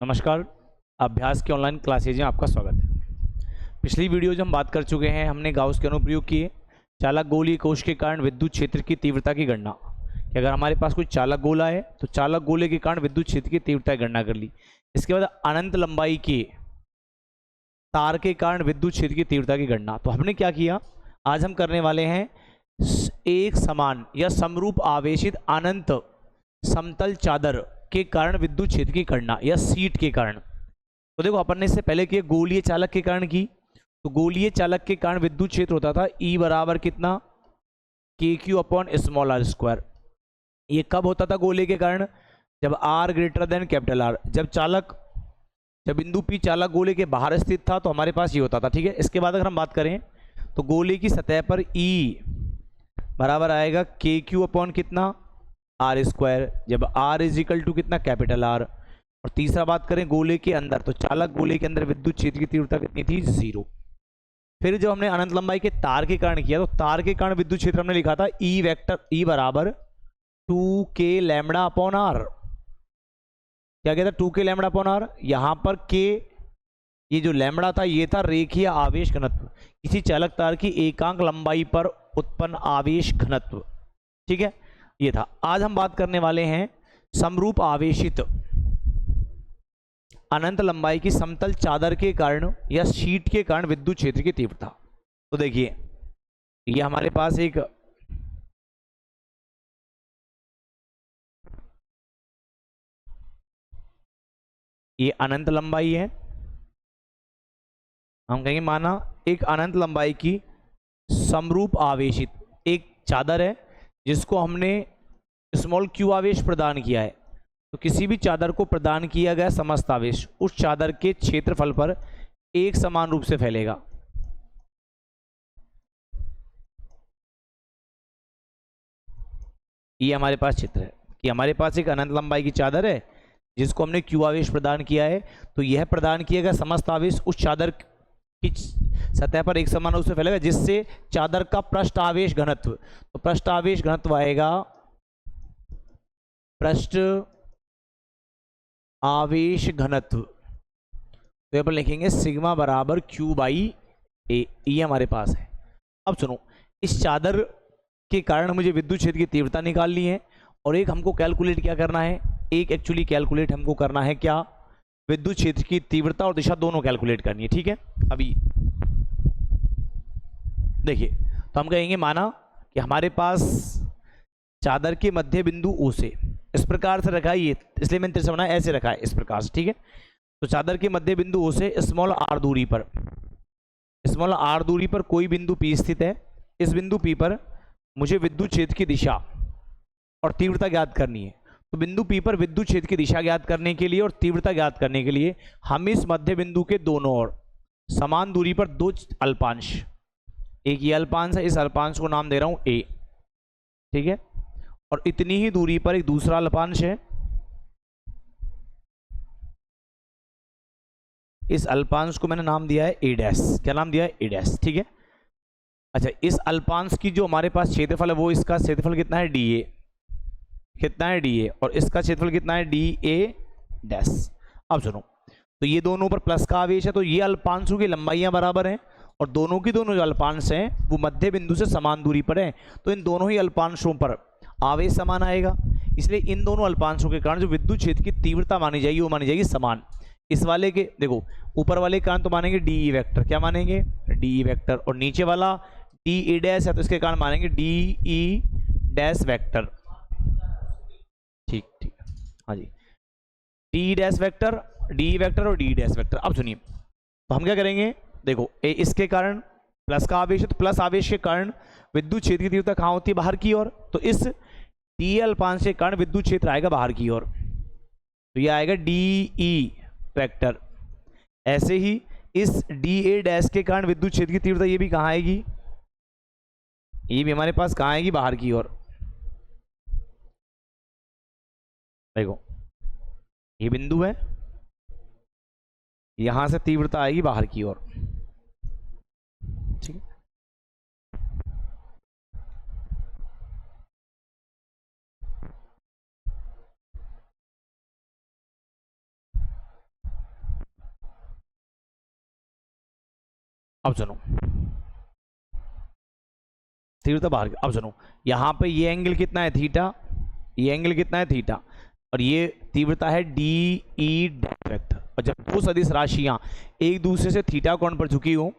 नमस्कार। अभ्यास के ऑनलाइन क्लासेज में आपका स्वागत है। पिछली वीडियो जो हम बात कर चुके हैं, हमने गाउस के अनुप्रयोग किए चालक गोलीय कोश के कारण विद्युत क्षेत्र की तीव्रता की गणना कि अगर हमारे पास कोई चालक गोला है तो चालक गोले के कारण विद्युत क्षेत्र की तीव्रता की गणना कर ली। इसके बाद अनंत लंबाई के तार के कारण विद्युत क्षेत्र की तीव्रता की गणना। तो हमने क्या किया, आज हम करने वाले हैं एक समान या समरूप आवेशित अनंत समतल चादर के कारण विद्युत क्षेत्र की गणना या सीट के कारण। तो देखो, अपन ने इससे पहले किया गोलीय चालक के कारण की। तो गोलीय चालक के कारण विद्युत क्षेत्र होता था E बराबर कितना, K Q upon small R square. ये कब होता था गोले के कारण, जब R greater than capital R। जब बिंदु P चालक गोले के बाहर स्थित था तो हमारे पास ये होता था। ठीक है, इसके बाद अगर हम बात करें तो गोले की सतह पर E बराबर आएगा के क्यू अपॉन कितना, आर स्क्वायर, जब R इज इक्वल टू कितना, कैपिटल R। और तीसरा बात करें गोले के अंदर, तो चालक गोले के अंदर विद्युत क्षेत्र की तीव्रता कितनी थी, 0। फिर जो हमने अनंत लंबाई के तार के कारण किया, तो तार के कारण विद्युत क्षेत्र हमने लिखा था ई वेक्टर, ई बराबर 2k लैम्बडा अपॉन आर। क्या कहता है, 2k लैम्बडा अपॉन आर। यहां पर k, ये जो लैम्बडा था ये था रेखीय आवेश घनत्व, किसी चालक तार की एकांक लंबाई पर उत्पन्न आवेश घनत्व। ठीक है, ये था। आज हम बात करने वाले हैं समरूप आवेशित अनंत लंबाई की समतल चादर के कारण या शीट के कारण विद्युत क्षेत्र की तीव्रता। तो देखिए, ये हमारे पास एक ये अनंत लंबाई है। हम कहेंगे माना एक अनंत लंबाई की समरूप आवेशित एक चादर है जिसको हमने स्मॉल क्यू आवेश प्रदान किया है। तो किसी भी चादर को प्रदान किया गया समस्त आवेश उस चादर के क्षेत्रफल पर एक समान रूप से फैलेगा। ये हमारे पास चित्र है कि हमारे पास एक अनंत लंबाई की चादर है जिसको हमने क्यू आवेश प्रदान किया है। तो यह प्रदान किया गया समस्त आवेश उस चादर की सतह पर एक समान रूप से फैलेगा, जिससे चादर का पृष्ठ आवेश घनत्व, तो पृष्ठ आवेश घनत्व आएगा, पृष्ठ आवेश घनत्व, तो पर लिखेंगे सिग्मा बराबर क्यू बाई ए। ये हमारे पास है। अब सुनो, इस चादर के कारण मुझे विद्युत क्षेत्र की तीव्रता निकालनी है और एक हमको कैलकुलेट क्या करना है, एक एक्चुअली कैलकुलेट हमको करना है क्या, विद्युत क्षेत्र की तीव्रता और दिशा दोनों कैलकुलेट करनी है। ठीक है, अभी देखिए, तो हम कहेंगे माना कि हमारे पास चादर के मध्य बिंदु O से इस प्रकार से रखा है, ये इसलिए मैंने तेरे से बनाया, ऐसे रखा है इस प्रकार से। ठीक है, तो चादर के मध्य बिंदु O से स्मॉल r दूरी पर कोई बिंदु P स्थित है। इस बिंदु P पर मुझे विद्युत क्षेत्र की दिशा और तीव्रता ज्ञात करनी है। तो बिंदु P पर विद्युत क्षेत्र की दिशा ज्ञात करने के लिए और तीव्रता ज्ञात करने के लिए हम इस मध्य बिंदु के दोनों ओर समान दूरी पर दो अल्पांश, एक ये अल्पांश है, इस अल्पांश को नाम दे रहा हूं A। ठीक है, और इतनी ही दूरी पर एक दूसरा अल्पांश है, इस अल्पांश को मैंने नाम दिया है A डैश। क्या नाम दिया है, A डैश। ठीक है, अच्छा, इस अल्पांश की जो हमारे पास क्षेत्रफल है वो, इसका क्षेत्रफल कितना है, DA। कितना है, DA, और इसका क्षेत्रफल कितना है, DA डैश। अब सुनो, तो ये दोनों पर प्लस का आवेश है, तो ये अल्पांशों की लंबाइयां बराबर हैं और दोनों की दोनों जो अल्पांश हैं वो मध्य बिंदु से समान दूरी पर हैं। तो इन दोनों ही अल्पांशों पर आवेश समान आएगा, इसलिए इन दोनों अल्पांशों के कारण जो विद्युत क्षेत्र की तीव्रता मानी जाएगी वो मानी जाएगी समान। इस वाले के देखो, ऊपर वाले कारण तो मानेंगे DE वेक्टर। क्या मानेंगे, DE वेक्टर, और नीचे वाला DA डैश है तो इसके कारण मानेंगे DE डैश वेक्टर। ठीक ठीक, हाँ जी, DE dash vector, DE vector और DE डैश वेक्टर। अब सुनिए, तो हम क्या करेंगे, देखो इसके कारण प्लस का आवेश है, तो प्लस आवेश के कारण विद्युत क्षेत्र की तीव्रता कहाँ होती है, बाहर की ओर। तो इस DE अल्पांश के कारण विद्युत क्षेत्र आएगा बाहर की ओर, तो ये आएगा DE वेक्टर। ऐसे ही इस DA डैश के कारण विद्युत क्षेत्र की तीव्रता ये भी कहाँ आएगी, ये भी हमारे पास कहाँ आएगी, बाहर की ओर। देखो, ये बिंदु है, यहां से तीव्रता आएगी बाहर की ओर। ठीक है, अब सुनो, तीव्रता बाहर की। अब सुनो, यहाँ पे ये एंगल कितना है थीटा, ये एंगल कितना है थीटा, और ये तीव्रता है डी ई डैश वेक्टर। और जब दो सदिश राशियां एक दूसरे से थीटा कोण पर झुकी हो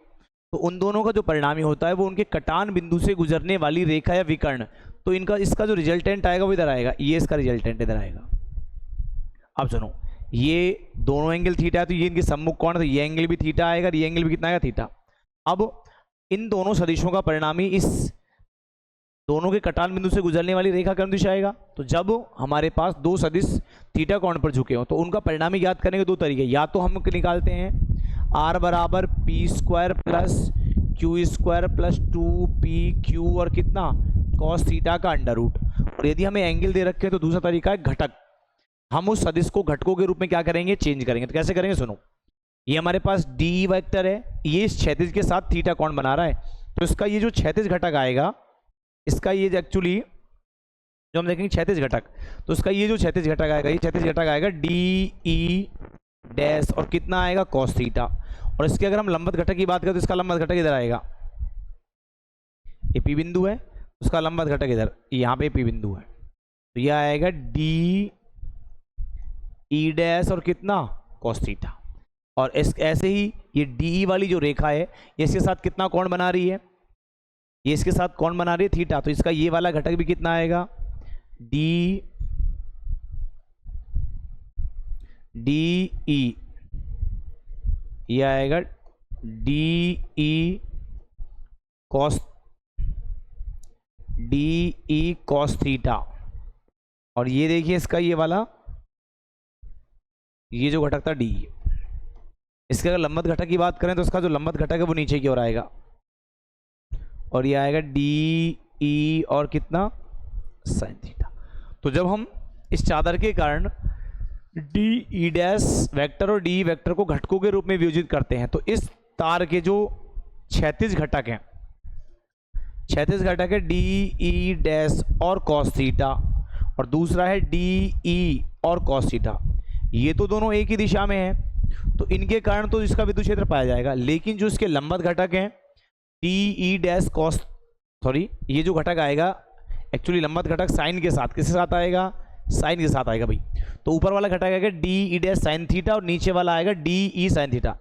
तो उन दोनों का जो परिणामी होता है वो उनके कटान बिंदु से गुजरने वाली रेखा या विकर्ण, तो इनका इसका जो रिजल्टेंट आएगा वो इधर आएगा, ये इसका रिजल्टेंट इधर आएगा। अब सुनो, ये दोनों एंगल थीटा है तो ये इनके सम्मुख कोण, तो ये एंगल भी थीटा आएगा, ये एंगल भी कितना आएगा थीटा। अब इन दोनों सदिशों का परिणामी इस दोनों के कटान बिंदु से गुजरने वाली रेखा कौन दिशा आएगा। तो जब हमारे पास दो सदिश थीटा कोण पर झुके हो तो उनका परिणामी ज्ञात करने के दो तरीके, या तो हम निकालते हैं आर बराबर P square plus Q square plus 2pq और कितना कॉस थीटा का अंडर रूट, और यदि हमें एंगल दे रखे हैं तो दूसरा तरीका है घटक, हम उस सदिश को घटकों के रूप में क्या करेंगे, चेंज करेंगे। तो कैसे करेंगे सुनो, ये हमारे पास डी वेक्टर है, ये इस क्षैतिज के साथ थीटा कोण बना रहा है, तो इसका ये जो क्षैतिज घटक आएगा, इसका ये एक्चुअली जो हम देखेंगे क्षैतिज घटक, तो इसका ये जो क्षैतिज घटक आएगा, ये क्षैतिज घटक आएगा डी ई डैश और कितना आएगा कॉस थीटा। और इसके अगर हम लंबवत घटक की बात करें तो इसका लंबवत घटक इधर आएगा, ये पी बिंदु है, उसका लंबवत घटक इधर यहाँ पे पी बिंदु है, तो यह आएगा डी ई डैश और कितना कॉस थीटा। और ऐसे ही ये डी वाली जो रेखा है ये इसके साथ कितना कोण बना रही है, ये इसके साथ कोण बना रही है थीटा, तो इसका ये वाला घटक भी कितना आएगा डी ई, ये आएगा डी ई कॉस थीटा। और ये देखिए इसका ये वाला ये जो घटक था डी, इसके अगर लंबवत घटक की बात करें तो इसका जो लंबवत घटक है वो नीचे की ओर आएगा, और ये आएगा डी ई और कितना साइन थीटा। तो जब हम इस चादर के कारण डी ई डैश वेक्टर और डी वेक्टर को घटकों के रूप में वियोजित करते हैं, तो इस तार के जो क्षैतिज घटक हैं, क्षैतिज घटक है डी ई डैश और कॉस थीटा, और दूसरा है डी ई और कॉस थीटा, ये तो दोनों एक ही दिशा में है, तो इनके कारण तो इसका विद्युत क्षेत्र पाया जाएगा। लेकिन जो इसके लंबवत घटक हैं D E dash cos, sorry ये जो घटक आएगा एक्चुअली लंबवत घटक साइन के साथ, किसके साथ आएगा, साइन के साथ आएगा भाई। तो ऊपर वाला घटक आएगा D E dash sine theta और नीचे वाला आएगा D E sine theta.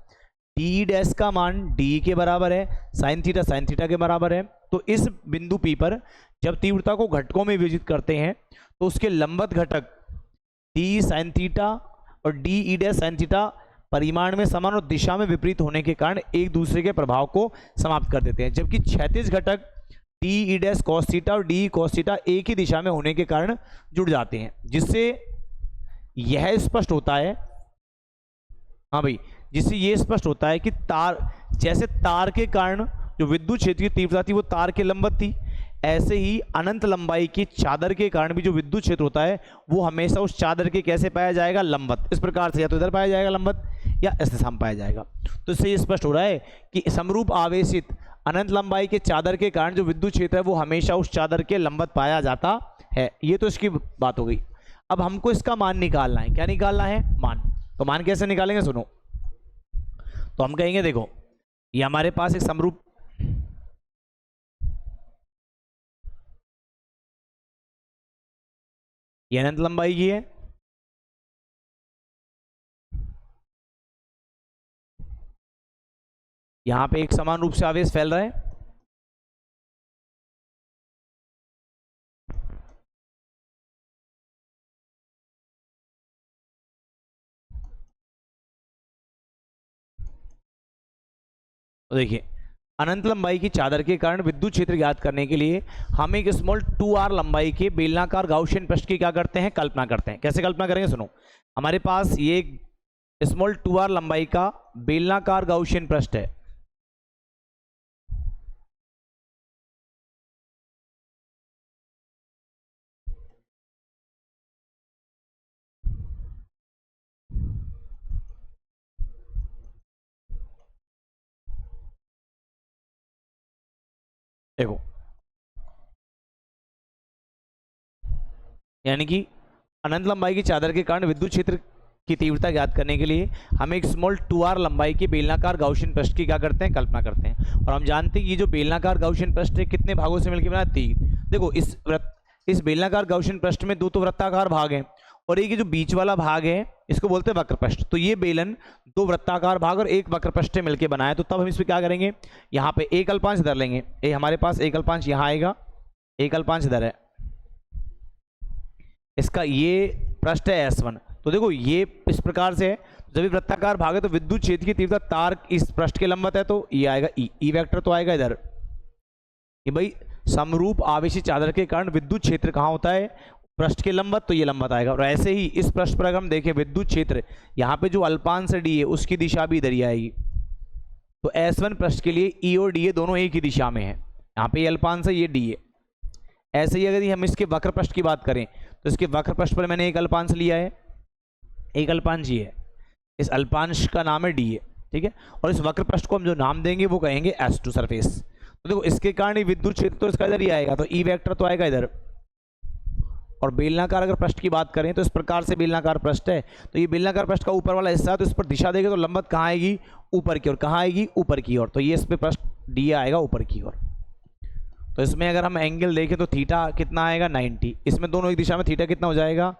D E dash का मान डी के बराबर है, साइन थीटा के बराबर है। तो इस बिंदु पी पर जब तीव्रता को घटकों में विभाजित करते हैं तो उसके लंबवत घटक डी साइन थीटा और D E dash sine theta परिमाण में समान और दिशा में विपरीत होने के कारण एक दूसरे के प्रभाव को समाप्त कर देते हैं, जबकि क्षैतिज घटक D E dash cos theta और डी कॉस थीटा एक ही दिशा में होने के कारण जुड़ जाते हैं, जिससे यह स्पष्ट होता है, हाँ भाई, जिससे यह स्पष्ट होता है कि तार, जैसे तार के कारण जो विद्युत क्षेत्र की तीव्रता थी वो तार के लंबवत थी, ऐसे ही अनंत लंबाई की चादर के कारण भी जो विद्युत क्षेत्र होता है वो हमेशा उस चादर के कैसे पाया जाएगा, लंबवत। इस प्रकार से या तो इधर पाया जाएगा लंबवत या इस दिशा में पाया जाएगा। तो इससे ये स्पष्ट हो रहा है कि समरूप आवेशित अनंत लंबाई के चादर के कारण जो विद्युत क्षेत्र है वो हमेशा उस चादर के लंबवत पाया जाता है। ये तो इसकी बात हो गई। अब हमको इसका मान निकालना है। क्या निकालना है? मान। तो मान कैसे निकालेंगे सुनो। तो हम कहेंगे देखो ये हमारे पास एक समरूप ये अनंत लंबाई की है, यहां पे एक समान रूप से आवेश फैल रहा है, तो देखिए अनंत लंबाई की चादर के कारण विद्युत क्षेत्र ज्ञात करने के लिए हम एक स्मॉल 2r लंबाई के बेलनाकार गाउसियन पृष्ठ की क्या करते हैं, कल्पना करते हैं। कैसे कल्पना करेंगे सुनो। हमारे पास ये स्मॉल 2r लंबाई का बेलनाकार गाउसियन पृष्ठ है, देखो यानी कि अनंत लंबाई की चादर के कारण विद्युत क्षेत्र की तीव्रता ज्ञात करने के लिए हम एक स्मॉल 2r लंबाई के बेलनाकार गाउसियन पृष्ठ की क्या करते हैं, कल्पना करते हैं। और हम जानते हैं कि ये जो बेलनाकार गाउसियन पृष्ठ है कितने भागों से मिलकर बना है, 3। देखो इस बेलनाकार गाउसियन पृष्ठ में 2 तो वृत्ताकार भाग हैं और एक ये जो बीच वाला भाग है इसको बोलते हैं वक्र पृष्ठ। तो ये बेलन 2 वृत्ताकार भाग और एक वक्र पृष्ठ मिलकर बना है। तो तब हम इस पर क्या करेंगे, यहाँ पे एक अल्पांश इधर लेंगे, ये हमारे पास एक अल्पांश यहाँ आएगा, एक अल्पांश इधर है, इसका ये पृष्ठ है S1। तो देखो ये इस प्रकार से है, जब ये वृत्ताकार भाग है तो विद्युत क्षेत्र की तीव्रता तार इस पृष्ठ के लंबवत है, तो ये आएगा ई वेक्टर तो आएगा इधर। ये भाई समरूप आवेशी चादर के कारण विद्युत क्षेत्र कहाँ होता है, पृष्ठ के लंबवत, तो ये लंबवत आएगा। और ऐसे ही इस पृष्ठ पर अगर हम देखें विद्युत क्षेत्र, यहाँ पे जो अल्पांश डी है उसकी दिशा भी इधर ही आएगी। तो S1 पृष्ठ के लिए ई और डी दोनों एक ही दिशा में है, यहाँ पे ये अल्पांश है, ये डी है। ऐसे ही अगर हम इसके वक्र पृष्ठ की बात करें तो इसके वक्र पृष्ठ पर मैंने एक अल्पांश लिया है, एक अल्पांश ये है, इस अल्पांश का नाम है डी है, ठीक है। और इस वक्र पृष्ठ को हम जो नाम देंगे वो कहेंगे S2 सरफेस। तो देखो इसके कारण विद्युत क्षेत्र तो इसका इधर ही आएगा, तो ई वेक्टर तो आएगा इधर। और बेलनाकार अगर पृष्ठ की बात करें तो इस प्रकार से बेलनाकार पृष्ठ है, तो ये बेलनाकार पृष्ठ का ऊपर वाला हिस्सा है, तो इस पर दिशा देंगे तो लंबवत कहाँ आएगी, ऊपर की ओर। कहाँ आएगी, ऊपर की ओर। तो ये इस पे पृष्ठ डी आएगा ऊपर की ओर। तो इसमें अगर हम एंगल देखें तो थीटा कितना आएगा, 90। इसमें दोनों एक दिशा में, थीटा कितना हो जाएगा,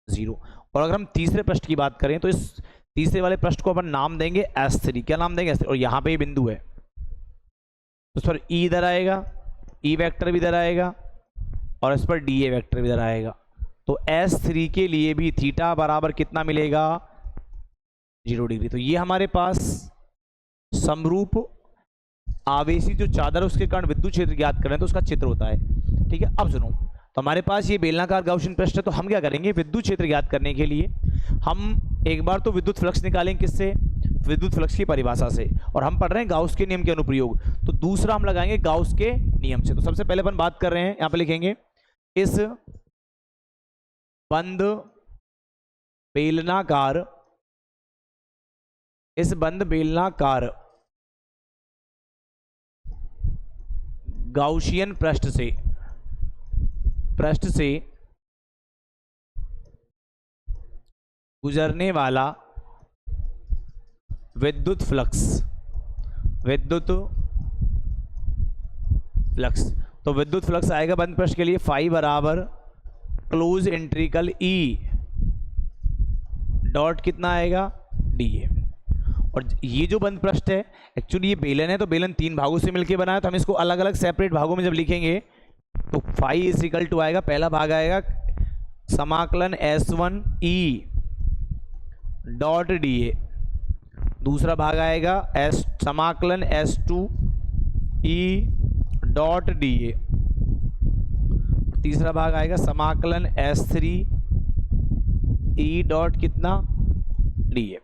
0। और अगर हम तीसरे पृष्ठ की बात करें तो इस तीसरे वाले पृष्ठ को अपन नाम देंगे S3। क्या नाम देंगे, S3। और यहाँ पे ये बिंदु है तो इस पर ई इधर आएगा, ई वेक्टर भी इधर आएगा और इस पर डी ए वेक्टर भी इधर आएगा। तो S3 के लिए भी थीटा बराबर कितना मिलेगा, 0 डिग्री। तो ये हमारे पास समरूप आवेशी जो चादर है उसके कारण विद्युत क्षेत्र ज्ञात करें तो उसका चित्र होता है, ठीक है। अब सुनो, तो हमारे पास ये बेलनाकार गाउसियन पृष्ठ है, तो हम क्या करेंगे, विद्युत क्षेत्र ज्ञात करने के लिए हम एक बार तो विद्युत फ्लक्स निकालेंगे, किससे, विद्युत फ्लक्स की परिभाषा से। और हम पढ़ रहे हैं गाउस के नियम के अनुप्रयोग, तो दूसरा हम लगाएंगे गाउस के नियम से। तो सबसे पहले अपन बात कर रहे हैं, यहाँ पे लिखेंगे इस बंद बेलनाकार गाउसियन पृष्ठ से गुजरने वाला विद्युत फ्लक्स। तो विद्युत फ्लक्स आएगा बंद पृष्ठ के लिए फाई बराबर क्लोज इंट्रिकल ई डॉट कितना आएगा, डी ए। और ये जो बंद पृष्ठ है एक्चुअली ये बेलन है, तो बेलन 3 भागों से मिलकर बना है, तो हम इसको अलग अलग सेपरेट भागों में जब लिखेंगे तो फाई इज इक्वल टू आएगा, पहला भाग आएगा समाकलन S1 E dot D A, दूसरा भाग आएगा समाकलन S2 E dot D A, तीसरा भाग आएगा समाकलन S3 ई डॉट कितना, डी ए।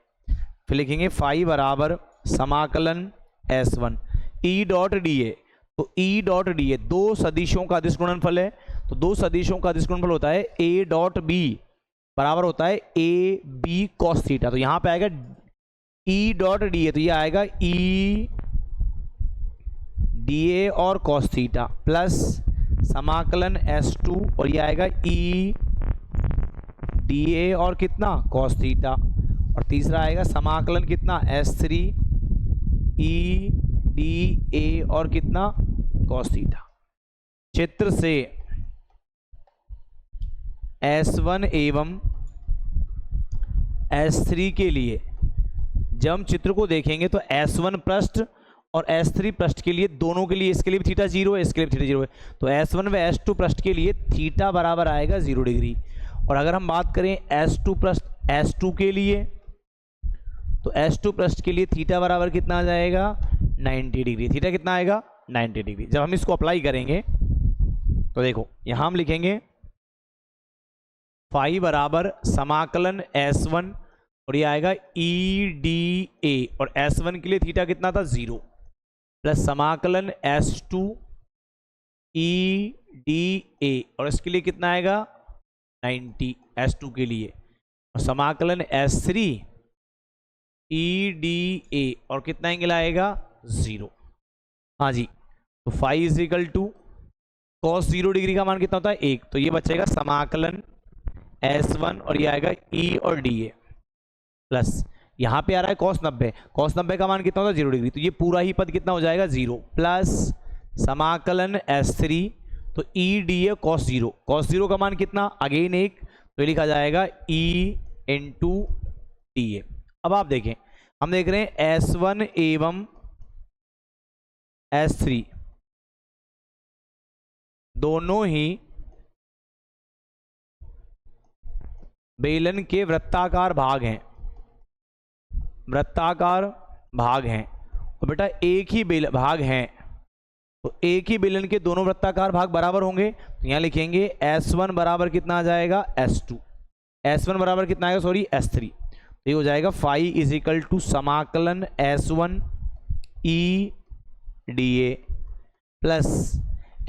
फिर लिखेंगे फाई बराबर समाकलन S1 E dot D A. तो ई डॉट डी ए 2 सदिशों का अदिश गुणनफल है, तो 2 सदिशों का अदिश गुणनफल होता है ए डॉट बी बराबर होता है ए बी कॉस थीटा। तो यहाँ पे आएगा ई डॉट डी ए, तो ये आएगा ई डी ए और कॉस थीटा प्लस समाकलन S2 और ये आएगा ई डी ए और कितना, कॉस थीटा। और तीसरा आएगा समाकलन कितना, S3 ई डी ए और कितना, कॉस थीटा। चित्र से S1 एवं S3 के लिए जब हम चित्र को देखेंगे तो S1 पृष्ठ और S3 पृष्ठ के लिए, दोनों के लिए, इसके लिए भी थीटा 0 है, इसके लिए भी थीटा 0 है, तो S1 व S2 पृष्ठ के लिए थीटा बराबर आएगा 0 डिग्री। और अगर हम बात करें S2 पृष्ठ S2 के लिए, तो S2 पृष्ठ के लिए थीटा बराबर कितना आ जाएगा, 90 डिग्री। थीटा कितना आएगा, 90 डिग्री। जब हम इसको अप्लाई करेंगे तो देखो यहाँ हम लिखेंगे फाई बराबर समाकलन S1 और ये आएगा ई डी ए, और S1 के लिए थीटा कितना था, 0 प्लस समाकलन S2 ई डी ए, और इसके लिए कितना आएगा, 90 S2 के लिए, और समाकलन S3 ई डी ए और कितना एंगल आएगा, 0। हाँ जी, तो phi is equal to cos 0 degree का मान कितना होता है, 1। तो ये बचेगा समाकलन S1 और ये आएगा ई और डी ए। प्लस यहाँ पे आ रहा है cos 90, cos 90 का मान कितना होता है 0 डिग्री, तो ये पूरा ही पद कितना हो जाएगा 0 प्लस समाकलन S3 तो E D A cos 0, cos 0 का मान कितना अगेन 1, तो लिखा जाएगा e इंटू डी ए। अब आप देखें हम देख रहे हैं S1 एवं S3 दोनों ही बेलन के वृत्ताकार भाग हैं, वृत्ताकार भाग हैं, और बेटा एक ही बेलन भाग हैं तो एक ही बेलन के दोनों वृत्ताकार भाग बराबर होंगे, तो यहां लिखेंगे S1 बराबर कितना आ जाएगा S2, S1 बराबर कितना आएगा सॉरी S3, तो ये हो जाएगा फाई इज इक्वल टू समाकलन S1 E D A plus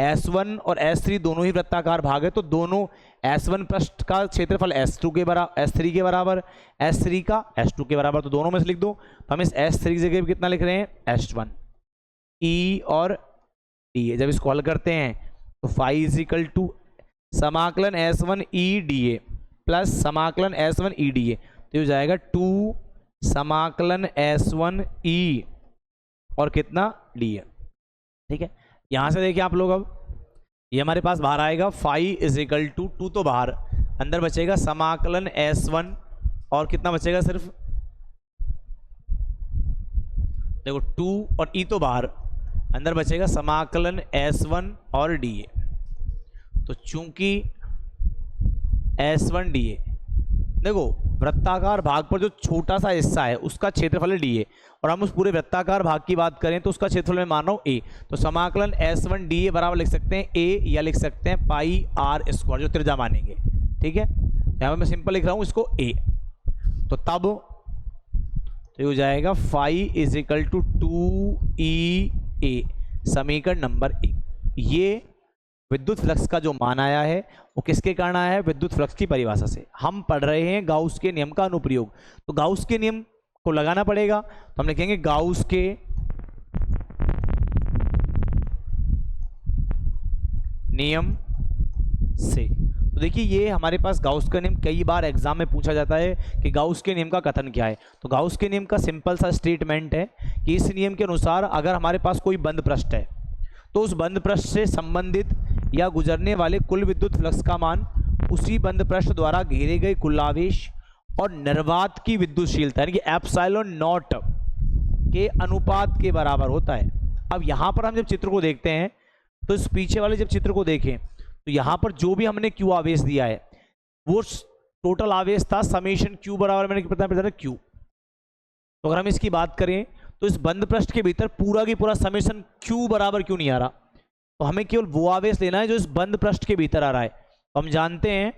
S1 और S3 दोनों ही वृत्ताकार भाग है, तो दोनों S1 पृष्ठ का क्षेत्रफल S2 के बराबर, S3 के बराबर, S3 का S2 के बराबर, तो दोनों में से लिख दो, तो हम इस S3 की जगह कितना लिख रहे हैं S1 E और डी ए। जब इसको हल करते हैं तो फाई इज इक्वल टू समाकलन S1 E D A plus समाकलन S1 ई डी ए, तो हो जाएगा 2 समाकलन S1 ई और कितना डी ए। ठीक है, यहां से देखिए आप लोग, अब ये हमारे पास बाहर आएगा फाई इज इक्वल टू 2 तो बाहर, अंदर बचेगा समाकलन S1 और कितना बचेगा सिर्फ देखो 2 और ई तो बाहर, अंदर बचेगा समाकलन S1 और डी ए। तो चूंकि S1 डी ए देखो वृत्ताकार भाग पर जो छोटा सा हिस्सा है उसका क्षेत्रफल है डी ए, और हम उस पूरे वृत्ताकार भाग की बात करें तो उसका क्षेत्रफल मैं मान रहा हूँ ए, तो समाकलन S1 डी ए बराबर लिख सकते हैं ए या लिख सकते हैं पाई आर स्क्वायर जो त्रिज्या मानेंगे। ठीक है, यहाँ पर मैं सिंपल लिख रहा हूँ इसको ए, तो तब तो हो जाएगा phi is equal to 2e ए, समीकरण नंबर 1। ये विद्युत फ्लक्स का जो मान आया है वो किसके कारण आया है, विद्युत फ्लक्स की परिभाषा से। हम पढ़ रहे हैं गाउस के नियम का अनुप्रयोग, तो गाउस के नियम को लगाना पड़ेगा, तो हम लिखेंगे गाउस के नियम से। तो देखिए ये हमारे पास गाउस का नियम कई बार एग्जाम में पूछा जाता है कि गाउस के नियम का कथन क्या है। तो गाउस के नियम का सिंपल सा स्टेटमेंट है कि इस नियम के अनुसार अगर हमारे पास कोई बंद पृष्ठ है तो उस बंद पृष्ठ से संबंधित या गुजरने वाले कुल विद्युत फ्लक्स का मान उसी बंद पृष्ठ द्वारा घेरे गए कुल आवेश और निर्वात की विद्युतशीलता यानी कि एप्सिलॉन नॉट के अनुपात के बराबर होता है। अब यहाँ पर हम जब चित्र को देखते हैं तो इस पीछे वाले जब चित्र को देखें तो यहाँ पर जो भी हमने क्यू आवेश दिया है वो टोटल आवेश था समेशन क्यू बराबर मैंने बताया क्यू। तो अगर हम इसकी बात करें तो इस बंद पृष्ठ के भीतर पूरा की पूरा समेशन क्यू बराबर क्यों नहीं आ रहा, तो हमें केवल वो आवेश लेना है जो इस बंद पृष्ठ के भीतर आ रहा है। तो हम जानते हैं,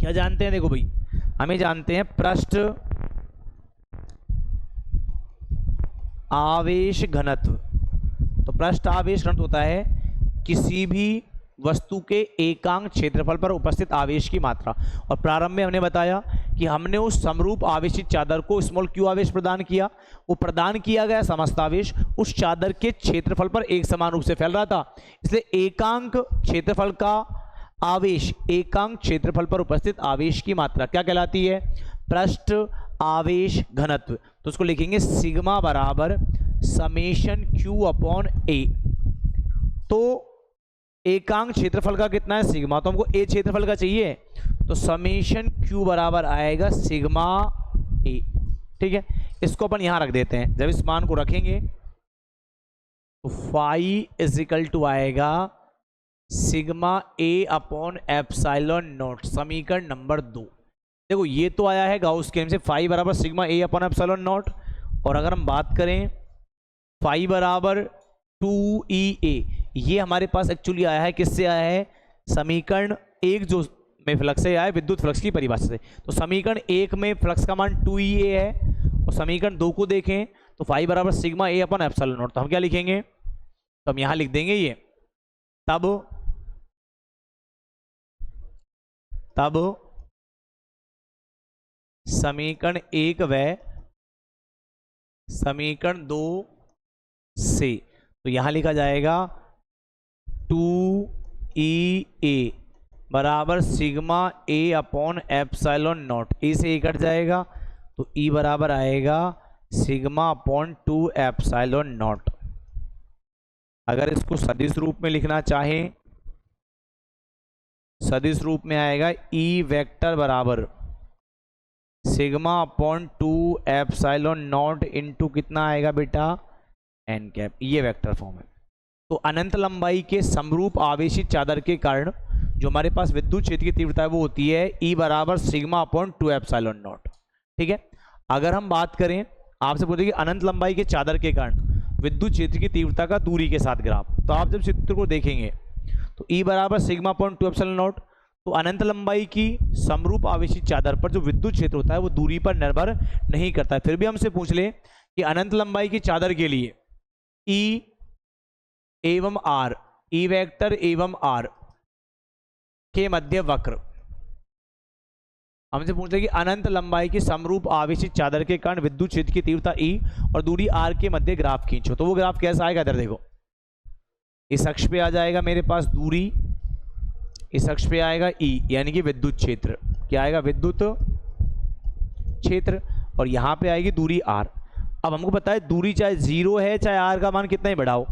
क्या जानते हैं, देखो भाई हमें जानते हैं पृष्ठ आवेश घनत्व। तो पृष्ठ आवेश घनत्व होता है किसी भी वस्तु के एकांक क्षेत्रफल पर उपस्थित आवेश की मात्रा। और प्रारंभ में हमने बताया कि हमने उस समरूप आवेशित चादर को स्मॉल क्यू आवेश प्रदान किया, वो प्रदान किया गया समस्त आवेश उस चादर के क्षेत्रफल पर एक समान रूप से फैल रहा था, इसलिए एकांक क्षेत्रफल का आवेश एकांक क्षेत्रफल पर उपस्थित आवेश की मात्रा क्या कहलाती है, पृष्ठ आवेश घनत्व। तो उसको लिखेंगे सिग्मा बराबर समेशन क्यू अपॉन ए। तो एकांक क्षेत्रफल का कितना है सिग्मा, तो हमको ए क्षेत्रफल का चाहिए, तो समेशन क्यू बराबर आएगा सिग्मा ए। ठीक है, इसको अपन यहां रख देते हैं। जब इस मान को रखेंगे तो फाई इज इक्वल टू आएगा sigma A upon epsilon not, समीकरण नंबर 2। देखो ये तो आया है गाउस के नियम से फाई बराबर sigma A upon epsilon not, और अगर हम बात करें फाई बराबर 2e ये हमारे पास एक्चुअली आया है किससे आया है, समीकरण 1 जो में फ्लक्स से आया है विद्युत फ्लक्स की परिभाषा से। तो समीकरण 1 में फ्लक्स का मान 2e है, और समीकरण 2 को देखें तो फाई बराबर sigma A upon epsilon not. तो हम क्या लिखेंगे, तो हम यहां लिख देंगे ये, तब समीकरण 1 व समीकरण 2 से, तो यहां लिखा जाएगा 2e बराबर sigma A upon epsilon not, A से ए कट जाएगा तो E बराबर आएगा सिग्मा अपॉन 2 एप्सिलॉन नॉट। अगर इसको सदिश रूप में लिखना चाहें, सदिश रूप में आएगा E वेक्टर बराबर sigma upon 2 epsilon not into कितना आएगा बेटा, एन कैप। ये वेक्टर फॉर्म है। तो अनंत लंबाई के समरूप आवेशित चादर के कारण जो हमारे पास विद्युत क्षेत्र की तीव्रता है वो होती है E बराबर सिग्मा अपॉन 2 एप्सिलॉन नॉट। ठीक है। अगर हम बात करें, आपसे पूछे कि अनंत लंबाई के चादर के कारण विद्युत क्षेत्र की तीव्रता का दूरी के साथ ग्राफ, तो आप जब चित्र को देखेंगे तो E बराबर सिग्मा अपॉन 2 एप्सिलॉन नॉट, तो अनंत लंबाई की समरूप आवेशित चादर पर जो विद्युत क्षेत्र होता है वो दूरी पर निर्भर नहीं करता है। फिर भी हमसे पूछ ले कि अनंत लंबाई की चादर के लिए E एवं R, E वेक्टर एवं R के मध्य वक्र, हमसे पूछ रहे कि अनंत लंबाई की समरूप आवेशित चादर के कारण विद्युत क्षेत्र की तीव्रता E और दूरी R के मध्य ग्राफ खींचो। तो वो ग्राफ कैसा आएगा, इधर देखो, इस अक्ष पे आ जाएगा मेरे पास दूरी, इस अक्ष पे आएगा E यानी कि विद्युत क्षेत्र। क्या आएगा, विद्युत क्षेत्र, और यहां पे आएगी दूरी R। अब हमको पता है दूरी चाहे 0 है चाहे R का मान कितना ही बढ़ाओ,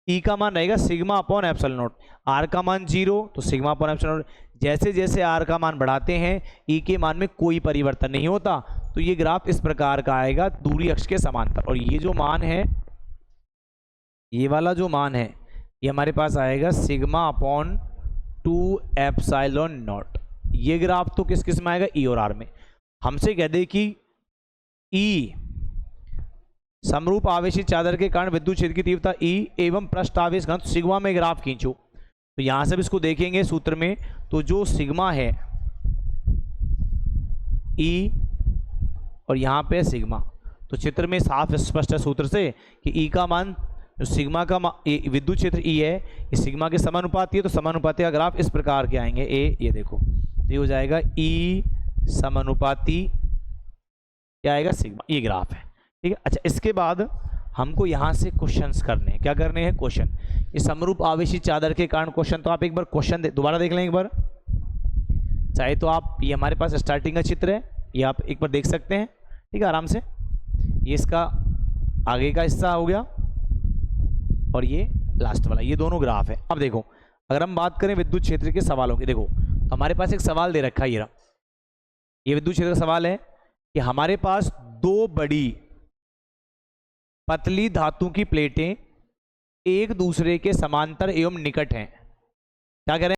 E का मान रहेगा sigma upon epsilon not, R का मान 0 तो सिग्मा अपॉन एप्सिलॉन नॉट। जैसे जैसे R का मान बढ़ाते हैं E के मान में कोई परिवर्तन नहीं होता। तो ये ग्राफ इस प्रकार का आएगा दूरी अक्ष के समांतर, और ये जो मान है, ये वाला जो मान है, ये हमारे पास आएगा सिग्मा अपॉन 2 एप्सिलॉन नॉट। ये ग्राफ तो किस किस में आएगा, E और R में। हमसे कह दे कि E समरूप आवेशित चादर के कारण विद्युत क्षेत्र की तीव्रता E एवं पृष्ठ आवेश घनत्व सिग्मा में ग्राफ खींचो। तो यहां से भी इसको देखेंगे सूत्र में, तो जो सिग्मा है E और यहां पे सिग्मा, तो चित्र में साफ स्पष्ट है सूत्र से कि E का मान, जो सिग्मा का विद्युत क्षेत्र E है, ये सिग्मा के समानुपाती है। तो समानुपाती का ग्राफ इस प्रकार के आएंगे, ये देखो, तो ये हो जाएगा E समानुपाती क्या आएगा, सिग्मा, ये ग्राफ है। ठीक है। अच्छा, इसके बाद हमको यहाँ से क्वेश्चंस करने हैं। क्या करने हैं, क्वेश्चन। ये समरूप आवेशित चादर के कारण क्वेश्चन, तो आप एक बार क्वेश्चन दोबारा देख लें एक बार, चाहे तो आप, ये हमारे पास स्टार्टिंग का चित्र है, ये आप एक बार देख सकते हैं। ठीक है, आराम से। ये इसका आगे का हिस्सा हो गया और ये लास्ट वाला, ये दोनों ग्राफ है। अब देखो, अगर हम बात करें विद्युत क्षेत्र के सवालों की, देखो तो हमारे पास एक सवाल दे रखा है, ये विद्युत क्षेत्र का सवाल है कि हमारे पास दो बड़ी पतली धातु की प्लेटें एक दूसरे के समांतर एवं निकट हैं। क्या कह रहे हैं,